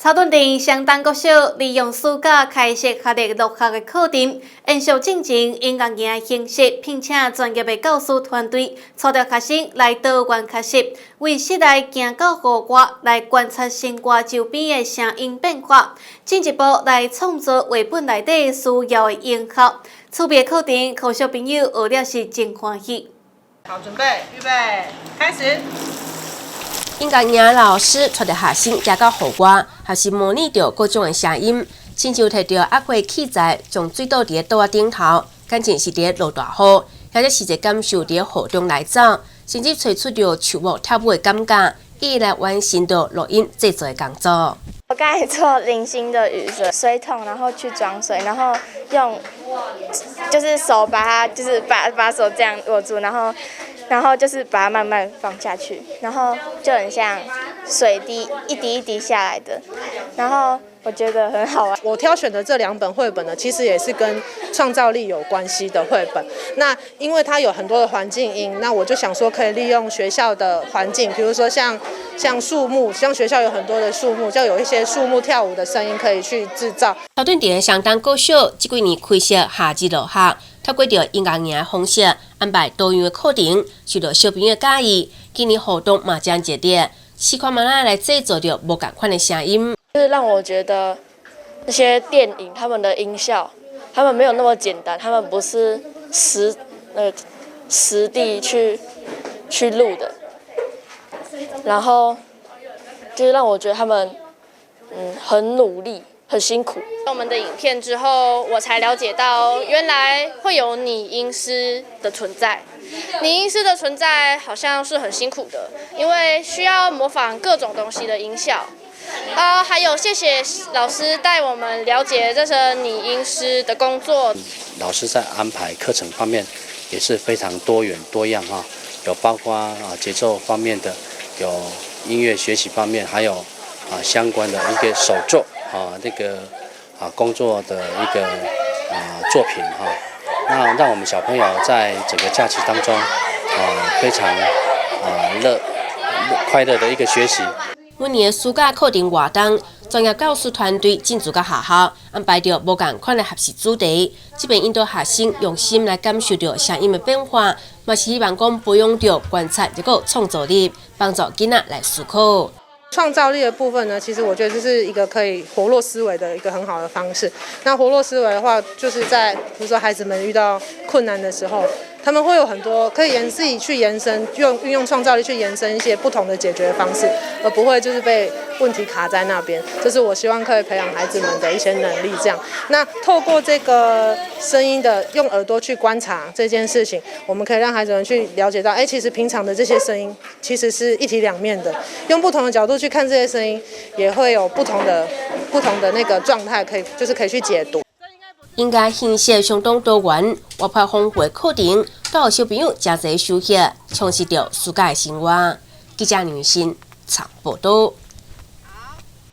草屯镇相当国小利用暑假开设学历入学的课程，延续进前音乐营的形式，聘请专业的教师团队，带着学生来多元学习，为室内行到户外来观察生活周边的声音变化，进一步来创造绘本内底需要的音效。趣味的课程，让小朋友学了是真欢喜。好，准备，预备，开始。音乐营老师带着学生行到户外，学习模拟着各种的声音，亲像摕着压花器材，将水倒伫倒仔顶头，感情是伫落大雨，或者是一感受伫雨中来走，甚至吹出着树木跳舞的感觉，以来完成着录音制作的工作。我刚才做零星的雨水桶，然后去装水，然后用就是手把它就是把手这样握住，然后就是把它慢慢放下去，然后就很像水滴一滴一滴下来的，然后我觉得很好玩。我挑选的这2本绘本呢，其实也是跟创造力有关系的绘本。那因为它有很多的环境音，那我就想说可以利用学校的环境，比如说像树木，像学校有很多的树木，就有一些树木跳舞的声音可以去制造。草屯镇相当国小这几年开设夏季入学，透过着音乐营的方式安排多样的课程，受到小朋友喜意。今年活动嘛将热烈，试看慢慢来制作着无同款的声音。就是让我觉得那些电影他们的音效，他们没有那么简单，他们不是实地去录的，然后就是让我觉得他们很努力。很辛苦。我们的影片之后，我才了解到原来会有拟音师的存在。拟音师的存在好像是很辛苦的，因为需要模仿各种东西的音效。还有谢谢老师带我们了解这些拟音师的工作。老师在安排课程方面也是非常多元多样哈，有包括节奏方面的，有音乐学习方面，还有相关的一个手作。工作的一个作品哈，那让我们小朋友在整个假期当中非常快乐的一个学习。每年的暑假课程活动，专业教师团队进驻到学校，安排着无同款的学习主题，这边引导学生用心来感受着声音的变化，嘛是希望讲培养着观察这个创造力，帮助囡仔来思考。创造力的部分呢，其实我觉得这是一个可以活络思维的一个很好的方式。那活络思维的话，就是在比如说孩子们遇到困难的时候，他们会有很多可以自己去延伸，运用创造力去延伸一些不同的解决方式，而不会就是被问题卡在那边。这是我希望可以培养孩子们的一些能力。这样，那透过这个声音的用耳朵去观察这件事情，我们可以让孩子们去了解到，其实平常的这些声音其实是一体两面的，用不同的角度去看这些声音，也会有不同的那个状态，可以去解读。应该形式相当多元，活泼丰富的课程，带小朋友真侪休息，充实着暑假的生活。记者林新采报道。